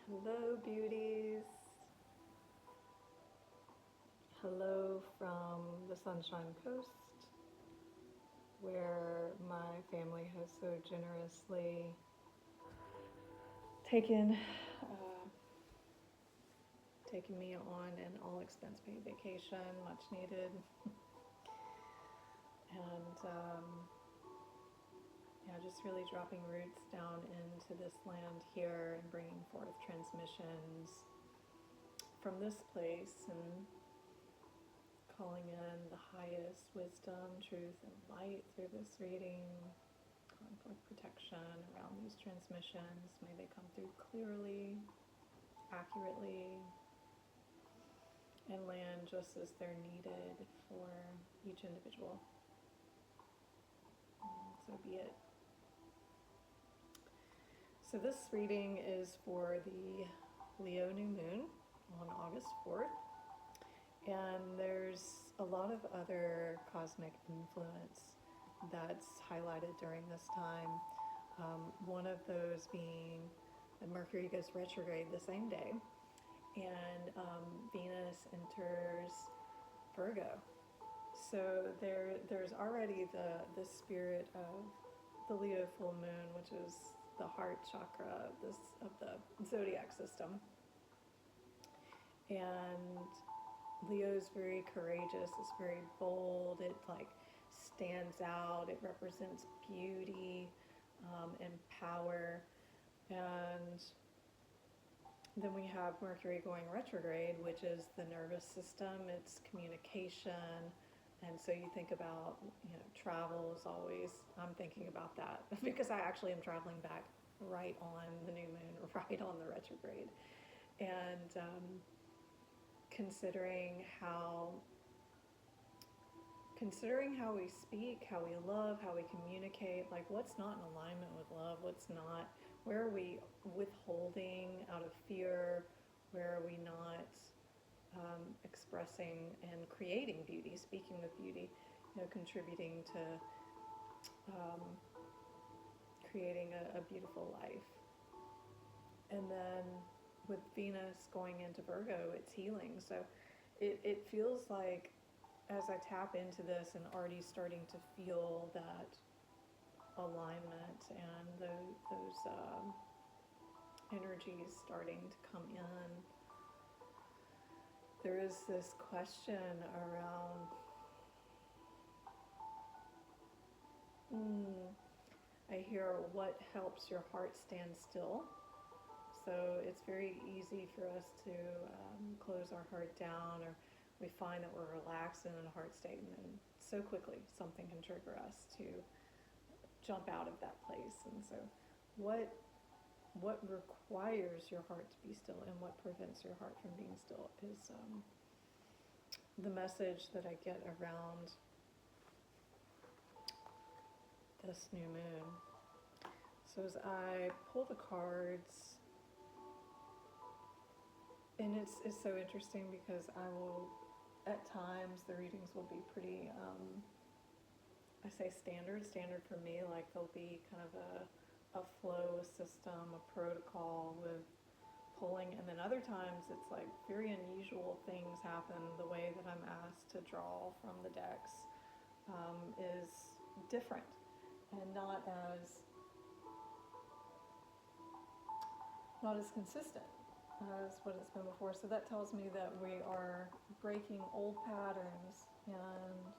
Hello, beauties. Hello from the Sunshine Coast, where my family has so generously taken uh, taken me on an all expense paid vacation, much needed, and yeah, just really dropping roots down into this land here and bringing forth transmissions from this place and calling in the highest wisdom, truth, and light through this reading, conflict protection around these transmissions. May they come through clearly, accurately, and land just as they're needed for each individual. So be it. So this reading is for the Leo new moon on August 4th. And there's a lot of other cosmic influence that's highlighted during this time. One of those being that Mercury goes retrograde the same day, and Venus enters Virgo. So there's already the spirit of the Leo full moon, which is the heart chakra of the zodiac system, and Leo's very courageous. It's very bold. It like stands out. It represents beauty and power. And then we have Mercury going retrograde, which is the nervous system. It's communication. And so you think about, travel is always, I'm thinking about that because I actually am traveling back right on the new moon, right on the retrograde. And considering how we speak, how we love, how we communicate, like what's not in alignment with love, what's not, where are we withholding out of fear, where are we not expressing and creating beauty, speaking with beauty, contributing to um, creating a beautiful life. And then with Venus going into Virgo, it's healing. So it feels like as I tap into this and already starting to feel that alignment and those energies starting to come in, there is this question around I hear what helps your heart stand still. So it's very easy for us to close our heart down, or we find that we're relaxed in a heart state, and then so quickly something can trigger us to jump out of that place. And so, what requires your heart to be still, and what prevents your heart from being still, is the message that I get around this new moon. So as I pull the cards, and it's so interesting because I will, at times, the readings will be pretty, I say standard for me, like there'll be kind of a flow, a system, a protocol with pulling, and then other times it's like very unusual things happen. The way that I'm asked to draw from the decks is different and not as consistent as what it's been before. So that tells me that we are breaking old patterns and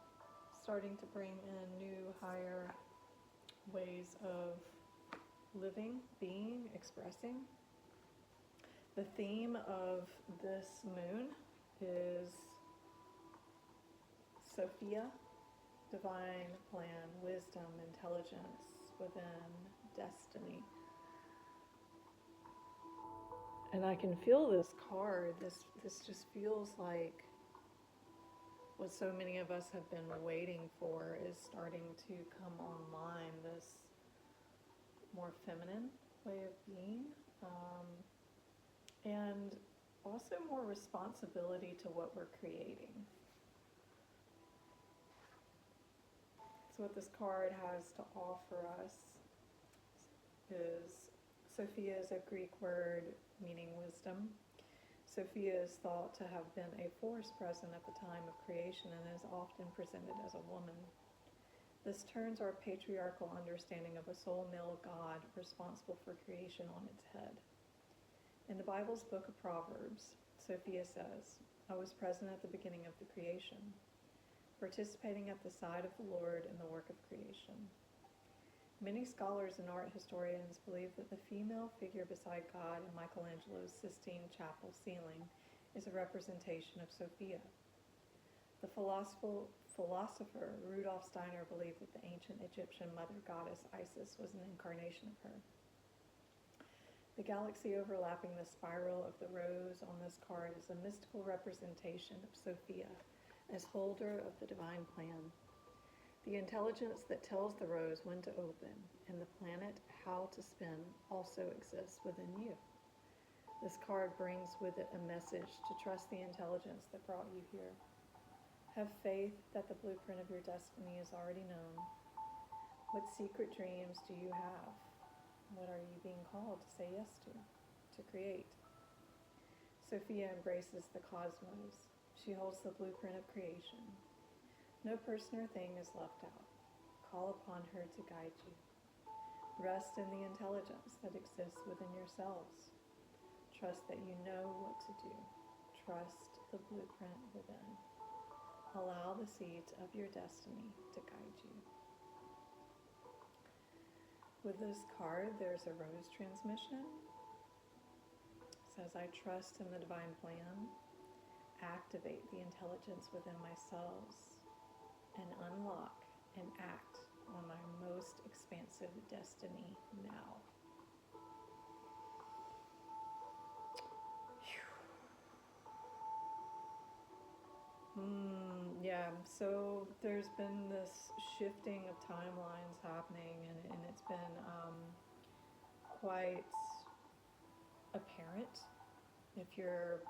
starting to bring in new, higher ways of living, being, expressing. The theme of this moon is Sophia, divine plan, wisdom, intelligence within destiny. And I can feel this card. This just feels like what so many of us have been waiting for is starting to come online. This more feminine way of being, and also more responsibility to what we're creating. So what this card has to offer us is Sophia is a Greek word meaning wisdom. Sophia is thought to have been a force present at the time of creation and is often presented as a woman. This turns our patriarchal understanding of a sole male God responsible for creation on its head. In the Bible's book of Proverbs, Sophia says, "I was present at the beginning of the creation, participating at the side of the Lord in the work of creation." Many scholars and art historians believe that the female figure beside God in Michelangelo's Sistine Chapel ceiling is a representation of Sophia. The philosopher Rudolf Steiner believed that the ancient Egyptian mother goddess Isis was an incarnation of her. The galaxy overlapping the spiral of the rose on this card is a mystical representation of Sophia as holder of the divine plan. The intelligence that tells the rose when to open and the planet how to spin also exists within you. This card brings with it a message to trust the intelligence that brought you here. Have faith that the blueprint of your destiny is already known. What secret dreams do you have? What are you being called to say yes to create? Sophia embraces the cosmos. She holds the blueprint of creation. No person or thing is left out. Call upon her to guide you. Rest in the intelligence that exists within yourselves. Trust that you know what to do. Trust the blueprint within. Allow the seeds of your destiny to guide you. With this card, there's a rose transmission. It says, "I trust in the divine plan. Activate the intelligence within my cells and unlock and act on my most expansive destiny now." Yeah, so there's been this shifting of timelines happening, and it's been quite apparent if you're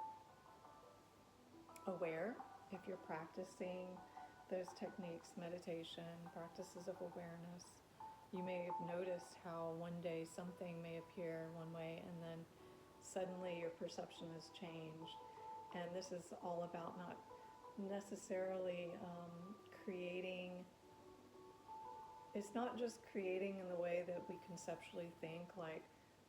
aware, if you're practicing those techniques, meditation, practices of awareness. You may have noticed how one day something may appear one way and then suddenly your perception has changed. And this is all about not necessarily creating. It's not just creating in the way that we conceptually think, like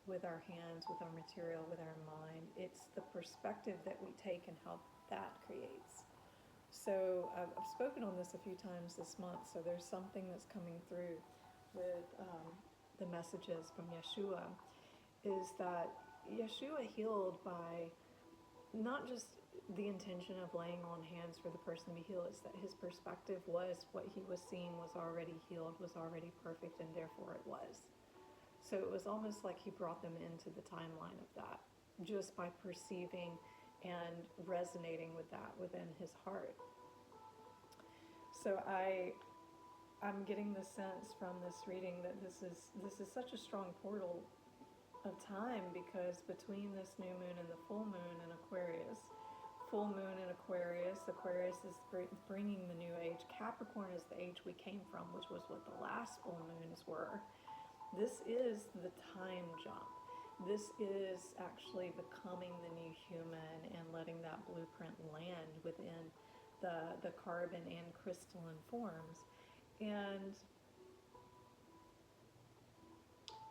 with our hands, with our material, with our mind. It's the perspective that we take and how that creates. So I've spoken on this a few times this month, so there's something that's coming through with the messages from Yeshua, is that Yeshua healed by not just the intention of laying on hands for the person to be healed, it's that his perspective was what he was seeing was already healed, was already perfect, and therefore it was. So it was almost like he brought them into the timeline of that, just by perceiving and resonating with that within his heart. So I'm getting the sense from this reading that this is such a strong portal of time, because between this new moon and the full moon in Aquarius, full moon in Aquarius is bringing the new age. Capricorn is the age we came from, which was what the last full moons were. This is the time jump. This is actually becoming the new human and letting that blueprint land within the carbon and crystalline forms. And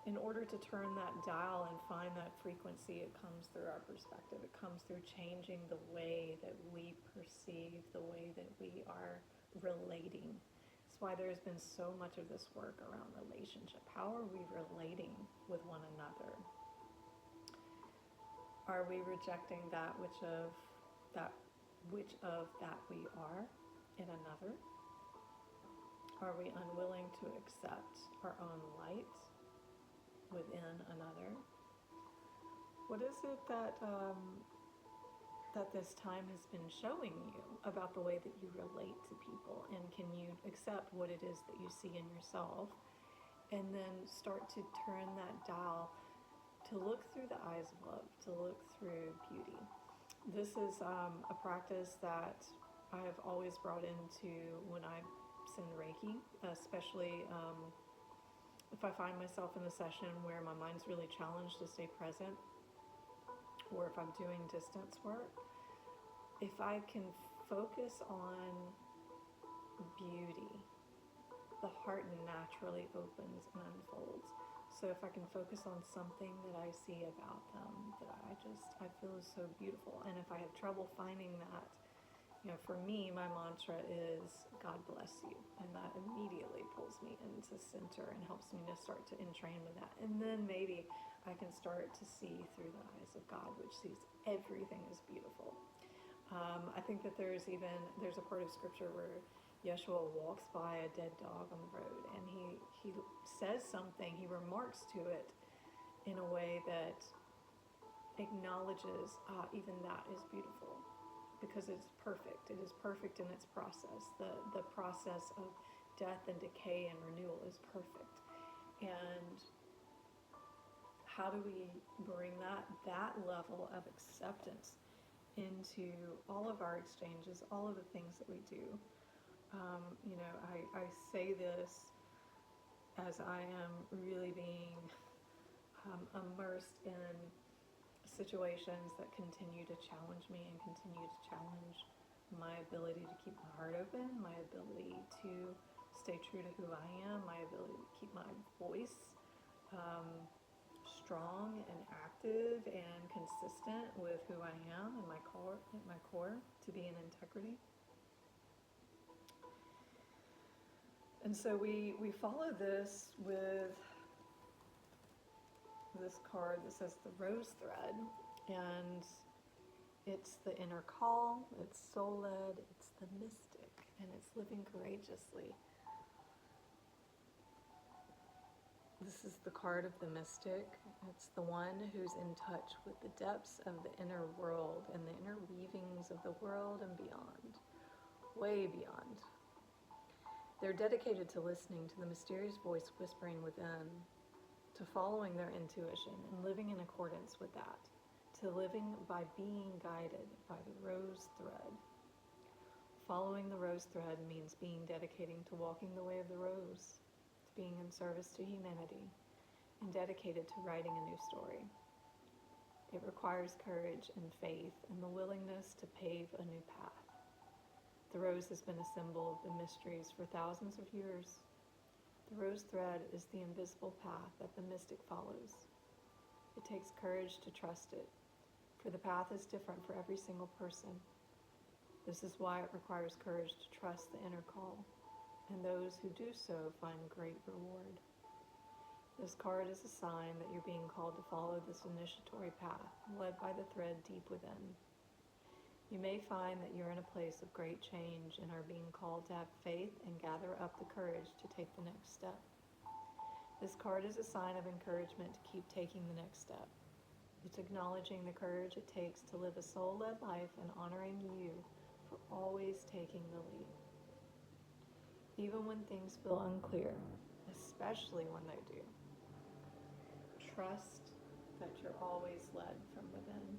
in order to turn that dial and find that frequency, it comes through our perspective. It comes through changing the way that we perceive, the way that we are relating. That's why there's been so much of this work around relationship. How are we relating with one another? Are we rejecting that which of that we are in another? Are we unwilling to accept our own light within another? What is it that this time has been showing you about the way that you relate to people? And can you accept what it is that you see in yourself, and then start to turn that dial to look through the eyes of love, to look through beauty? This is a practice that I have always brought into when I send Reiki, especially if I find myself in a session where my mind's really challenged to stay present, or if I'm doing distance work, if I can focus on beauty, the heart naturally opens and unfolds. So if I can focus on something that I see about them that I feel is so beautiful, and if I have trouble finding that, for me, my mantra is God bless you, and that immediately pulls me into center and helps me to start to entrain with that. And then maybe I can start to see through the eyes of God, which sees everything as beautiful. I think that there's a part of scripture where Yeshua walks by a dead dog on the road, and he says something, he remarks to it in a way that acknowledges, even that is beautiful, because it's perfect. It is perfect in its process. The process of death and decay and renewal is perfect. And how do we bring that level of acceptance into all of our exchanges, all of the things that we do? I say this as I am really being immersed in situations that continue to challenge me and continue to challenge my ability to keep my heart open, my ability to stay true to who I am, my ability to keep my voice strong and active and consistent with who I am and my core, to be in integrity. And so we follow this with this card that says the rose thread, and it's the inner call, it's soul-led, it's the mystic, and it's living courageously. This is the card of the mystic. It's the one who's in touch with the depths of the inner world and the inner weavings of the world and beyond, way beyond. They're dedicated to listening to the mysterious voice whispering within, to following their intuition and living in accordance with that, to living by being guided by the rose thread. Following the rose thread means being dedicating to walking the way of the rose, to being in service to humanity, and dedicated to writing a new story. It requires courage and faith and the willingness to pave a new path. The rose has been a symbol of the mysteries for thousands of years. The rose thread is the invisible path that the mystic follows. It takes courage to trust it, for the path is different for every single person. This is why it requires courage to trust the inner call, and those who do so find great reward. This card is a sign that you're being called to follow this initiatory path, led by the thread deep within. You may find that you're in a place of great change and are being called to have faith and gather up the courage to take the next step. This card is a sign of encouragement to keep taking the next step. It's acknowledging the courage it takes to live a soul-led life and honoring you for always taking the lead. Even when things feel unclear, especially when they do, trust that you're always led from within.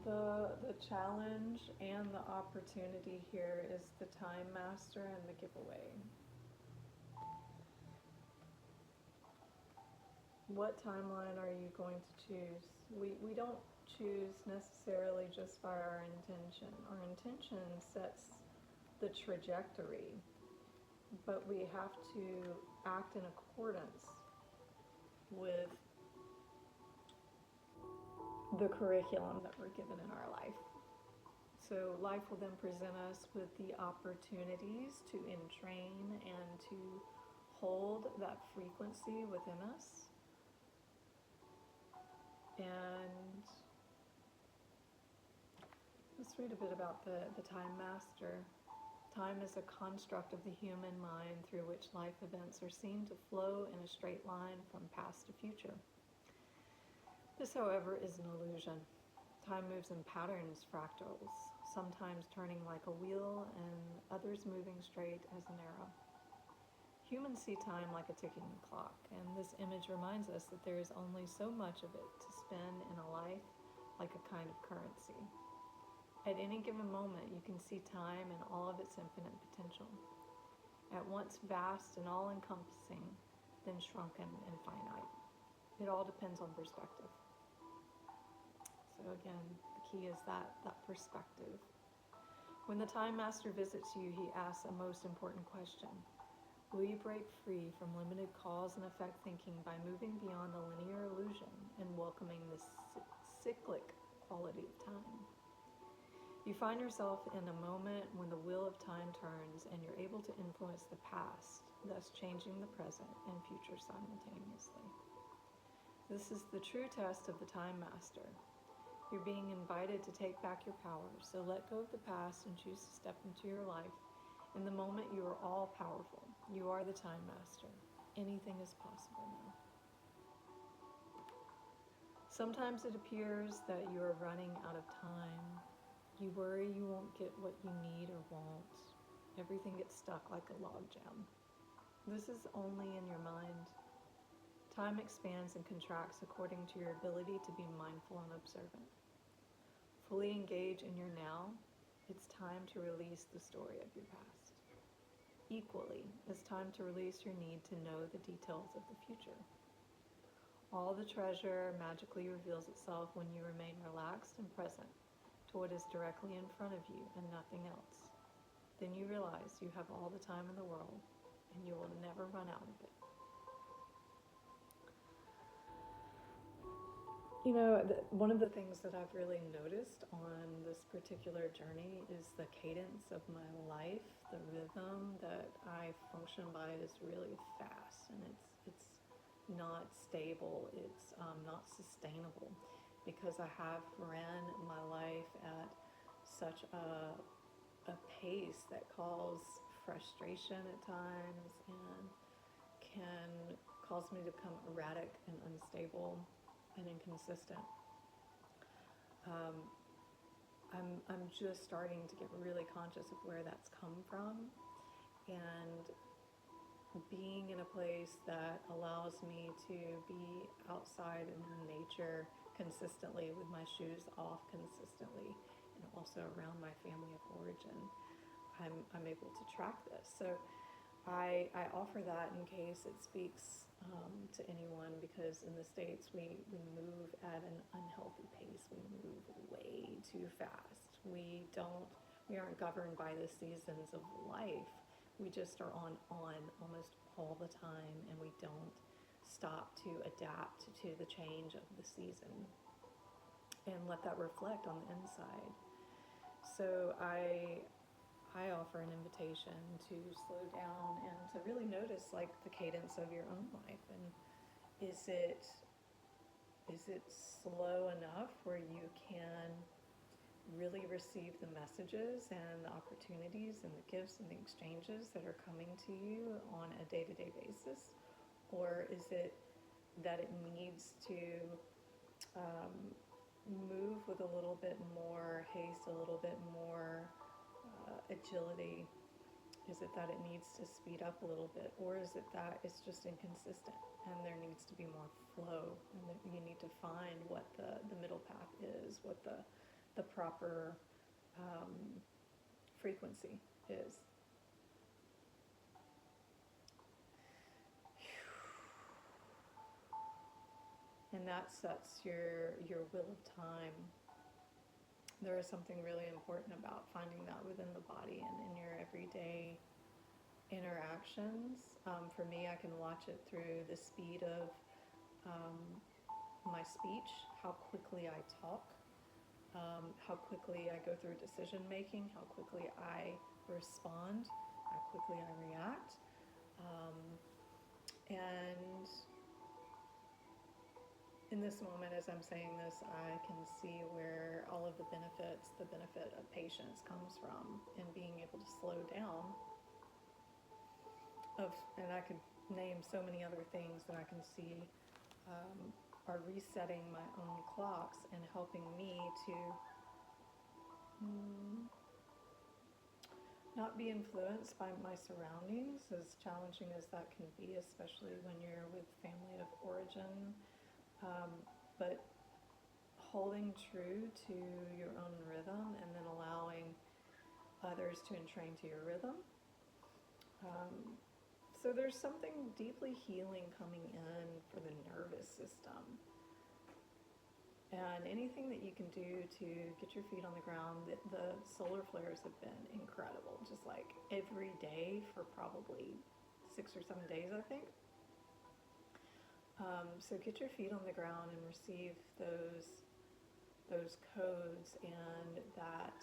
The challenge and the opportunity here is the time master and the giveaway. What timeline are you going to choose? We don't choose necessarily just by our intention. Our intention sets the trajectory, but we have to act in accordance with the curriculum that we're given in our life. So life will then present us with the opportunities to entrain and to hold that frequency within us. And let's read a bit about the time master. Time is a construct of the human mind through which life events are seen to flow in a straight line from past to future. This, however, is an illusion. Time moves in patterns, fractals, sometimes turning like a wheel and others moving straight as an arrow. Humans see time like a ticking clock, and this image reminds us that there is only so much of it to spend in a life like a kind of currency. At any given moment, you can see time in all of its infinite potential, at once vast and all-encompassing, then shrunken and finite. It all depends on perspective. So again, the key is that perspective. When the Time Master visits you, he asks a most important question. Will you break free from limited cause and effect thinking by moving beyond the linear illusion and welcoming the cyclic quality of time? You find yourself in a moment when the wheel of time turns and you're able to influence the past, thus changing the present and future simultaneously. This is the true test of the Time Master. You're being invited to take back your power, so let go of the past and choose to step into your life. In the moment, you are all powerful. You are the Time Master. Anything is possible now. Sometimes it appears that you are running out of time. You worry you won't get what you need or want. Everything gets stuck like a logjam. This is only in your mind. Time expands and contracts according to your ability to be mindful and observant. Fully engage in your now. It's time to release the story of your past. Equally, it's time to release your need to know the details of the future. All the treasure magically reveals itself when you remain relaxed and present to what is directly in front of you and nothing else. Then you realize you have all the time in the world and you will never run out of it. You know, one of the things that I've really noticed on this particular journey is the cadence of my life. The rhythm that I function by is really fast, and it's not stable. It's not sustainable because I have ran my life at such a pace that causes frustration at times and can cause me to become erratic and unstable and inconsistent. Um, I'm just starting to get really conscious of where that's come from, and being in a place that allows me to be outside in nature consistently with my shoes off consistently, and also around my family of origin, I'm able to track this. So I offer that in case it speaks to anyone, because in the States we move at an unhealthy pace. We move way too fast. We aren't governed by the seasons of life. We just are on almost all the time, and we don't stop to adapt to the change of the season and let that reflect on the inside. So I offer an invitation to slow down and to really notice like the cadence of your own life, and is it slow enough where you can really receive the messages and the opportunities and the gifts and the exchanges that are coming to you on a day-to-day basis, or is it that it needs to move with a little bit more haste, a little bit more agility? Is it that it needs to speed up a little bit, or is it that it's just inconsistent and there needs to be more flow, and that you need to find what the middle path is, what the proper frequency is? And that sets your wheel of time. There is something really important about finding that within the body and in your everyday interactions. For me, I can watch it through the speed of my speech, how quickly I talk, how quickly I go through decision making, how quickly I respond, how quickly I react. And in this moment, as I'm saying this, I can see where all of the benefit of patience comes from, and being able to slow down. And I could name so many other things that I can see are resetting my own clocks and helping me to not be influenced by my surroundings, as challenging as that can be, especially when you're with family of origin, um, but holding true to your own rhythm and then allowing others to entrain to your rhythm. Um, so there's something deeply healing coming in for the nervous system. And anything that you can do to get your feet on the ground, the solar flares have been incredible. Just like every day for probably 6 or 7 days, I think. So get your feet on the ground and receive those codes and that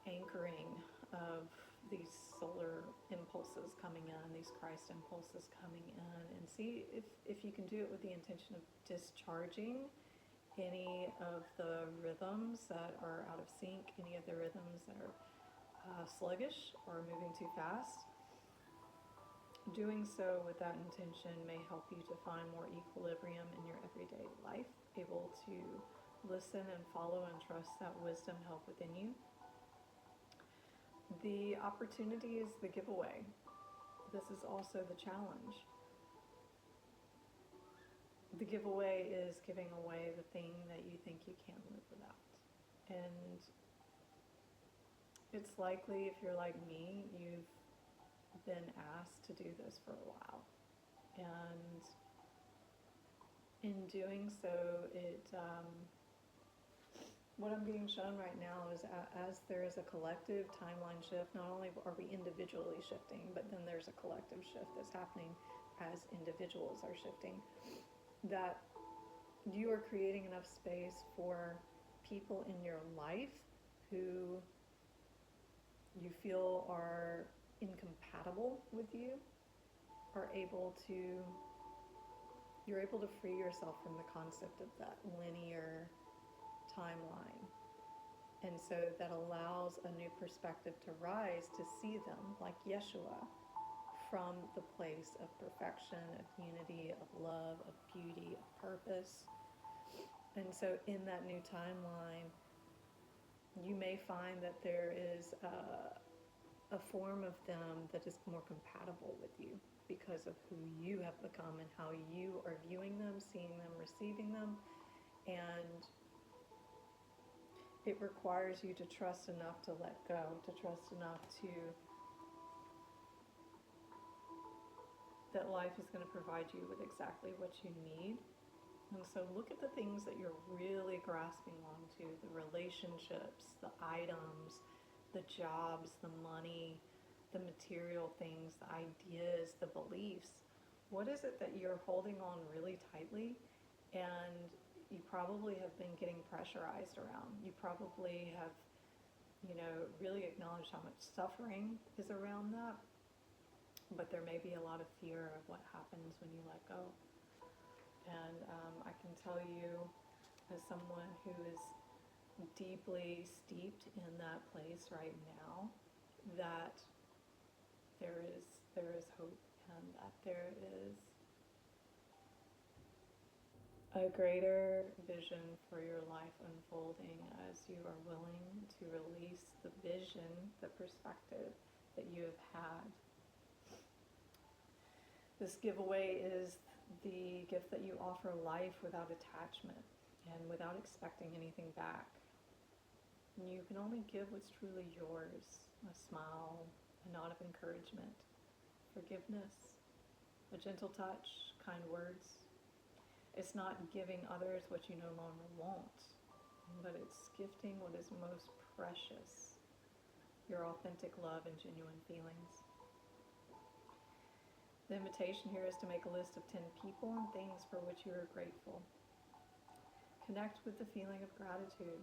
anchoring of these solar impulses coming in, these Christ impulses coming in, and see if you can do it with the intention of discharging any of the rhythms that are out of sync, any of the rhythms that are sluggish or moving too fast. Doing so with that intention may help you to find more equilibrium in your everyday life, able to listen and follow and trust that wisdom help within you. The opportunity is the giveaway. This is also the challenge. The giveaway is giving away the thing that you think you can't live without. And it's likely, if you're like me, you've been asked to do this for a while. And in doing so, what I'm being shown right now is as there is a collective timeline shift, not only are we individually shifting, but then there's a collective shift that's happening as individuals are shifting, that you are creating enough space for people in your life who you feel are incompatible with you, you're able to free yourself from the concept of that linear timeline. And so that allows a new perspective to rise, to see them like Yeshua from the place of perfection, of unity, of love, of beauty, of purpose. And so in that new timeline, you may find that there is a form of them that is more compatible with you because of who you have become and how you are viewing them, seeing them, receiving them. And it requires you to trust enough to let go, to trust enough to that life is going to provide you with exactly what you need. And so look at the things that you're really grasping onto, the relationships, the items, the jobs, the money, the material things, the ideas, the beliefs. What is it that you're holding on really tightly and you probably have been getting pressurized around? You probably have, really acknowledged how much suffering is around that, but there may be a lot of fear of what happens when you let go. And I can tell you, as someone who is deeply steeped in that place right now, that there is hope and that there is a greater vision for your life unfolding as you are willing to release the vision, the perspective that you have had. This giveaway is the gift that you offer life without attachment and without expecting anything back. You can only give what's truly yours: a smile, a nod of encouragement, forgiveness, a gentle touch, kind words. It's not giving others what you no longer want, but it's gifting what is most precious: your authentic love and genuine feelings. The invitation here is to make a list of 10 people and things for which you are grateful. Connect with the feeling of gratitude.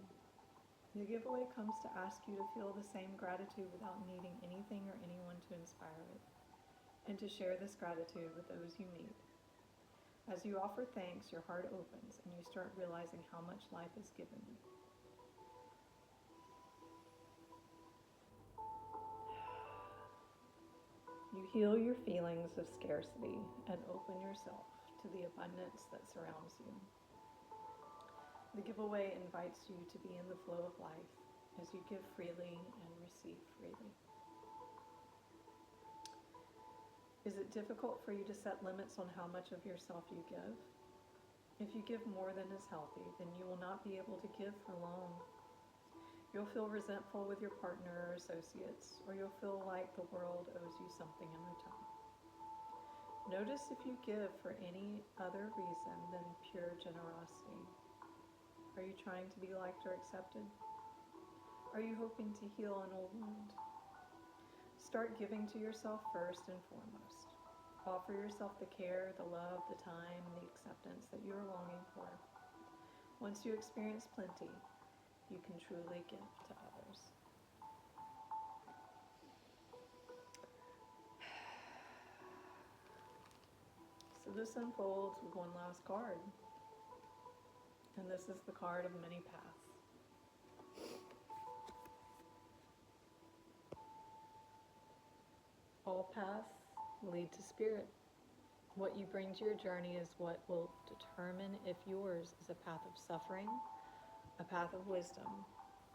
The giveaway comes to ask you to feel the same gratitude without needing anything or anyone to inspire it, and to share this gratitude with those you meet. As you offer thanks, your heart opens and you start realizing how much life has given you. You heal your feelings of scarcity and open yourself to the abundance that surrounds you. The giveaway invites you to be in the flow of life, as you give freely and receive freely. Is it difficult for you to set limits on how much of yourself you give? If you give more than is healthy, then you will not be able to give for long. You'll feel resentful with your partner or associates, or you'll feel like the world owes you something in return. Notice if you give for any other reason than pure generosity. Are you trying to be liked or accepted? Are you hoping to heal an old wound? Start giving to yourself first and foremost. Offer yourself the care, the love, the time, and the acceptance that you are longing for. Once you experience plenty, you can truly give to others. So this unfolds with one last card. And this is the card of many paths. All paths lead to spirit. What you bring to your journey is what will determine if yours is a path of suffering, a path of wisdom,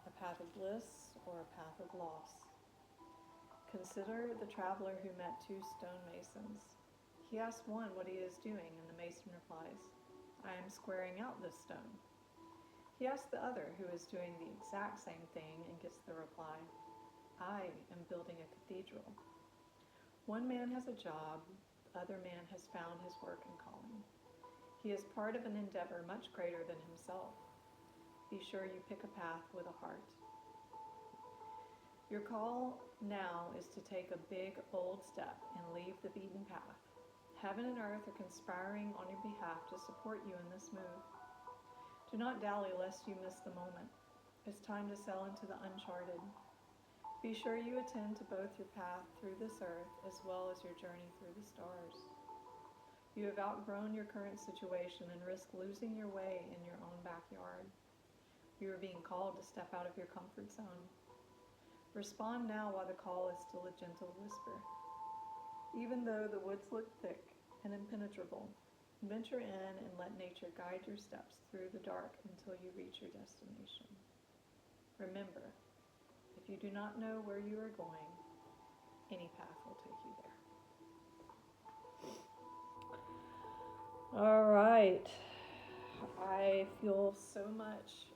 a path of bliss, or a path of loss. Consider the traveler who met two stonemasons. He asks one what he is doing, and the mason replies, "I am squaring out this stone." He asks the other, who is doing the exact same thing, and gets the reply, "I am building a cathedral." One man has a job, the other man has found his work and calling. He is part of an endeavor much greater than himself. Be sure you pick a path with a heart. Your call now is to take a big, bold step and leave the beaten path. Heaven and earth are conspiring on your behalf to support you in this move. Do not dally lest you miss the moment. It's time to sail into the uncharted. Be sure you attend to both your path through this earth as well as your journey through the stars. You have outgrown your current situation and risk losing your way in your own backyard. You are being called to step out of your comfort zone. Respond now while the call is still a gentle whisper. Even though the woods look thick and impenetrable, venture in and let nature guide your steps through the dark until you reach your destination. Remember, if you do not know where you are going, any path will take you there. All right. I feel so much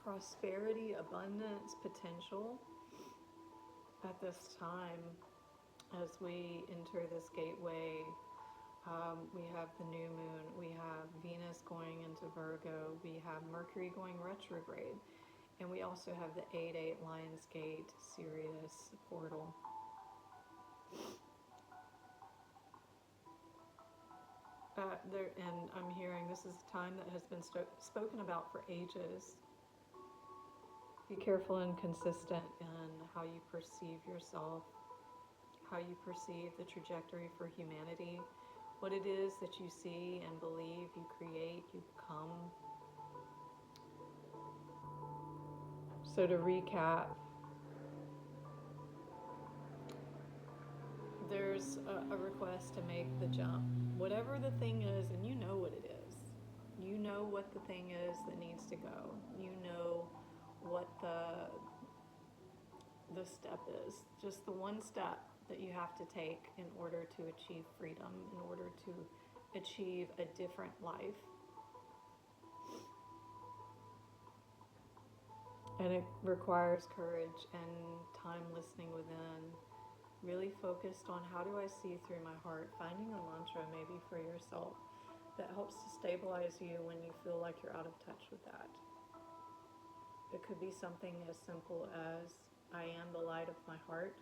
prosperity, abundance, potential at this time as we enter this gateway. We have the new moon, we have Venus going into Virgo, we have Mercury going retrograde, and we also have the 8-8 Lionsgate Sirius portal. And I'm hearing this is a time that has been spoken about for ages. Be careful and consistent in how you perceive yourself, how you perceive the trajectory for humanity, what it is that you see and believe, you create, you become. So to recap, there's a request to make the jump. Whatever the thing is, and you know what it is. You know what the thing is that needs to go. You know what the step is. Just the one step that you have to take in order to achieve freedom, in order to achieve a different life. And it requires courage and time listening within, really focused on how do I see through my heart, finding a mantra maybe for yourself that helps to stabilize you when you feel like you're out of touch with that. It could be something as simple as, I am the light of my heart.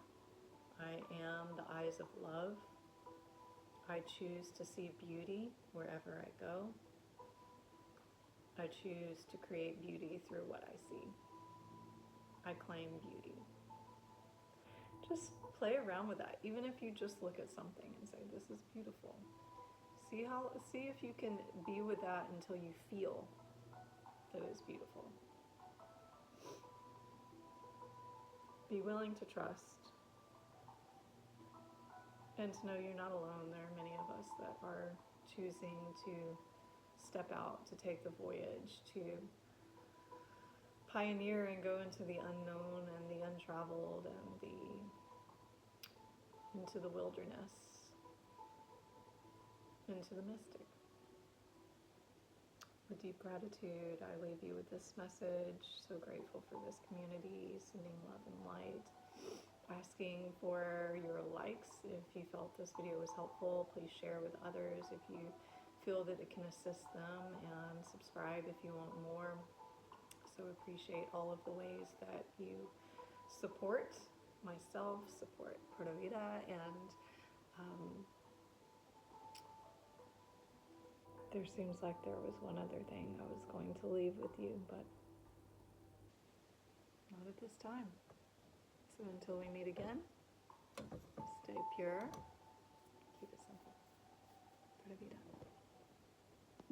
I am the eyes of love. I choose to see beauty wherever I go. I choose to create beauty through what I see. I claim beauty. Just play around with that, even if you just look at something and say, this is beautiful. See if you can be with that until you feel that it's beautiful. Be willing to trust and to know you're not alone. There are many of us that are choosing to step out, to take the voyage, to pioneer and go into the unknown and the untraveled and into the wilderness, into the mystic. With deep gratitude, I leave you with this message. So grateful for this community, sending love and light. Asking for your likes if you felt this video was helpful. Please share with others if you feel that it can assist them, and subscribe if you want more. So appreciate all of the ways that you support myself, support Pura Vida, and there seems like there was one other thing I was going to leave with you, but not at this time. So until we meet again, stay pure, keep it simple. Pura Vida.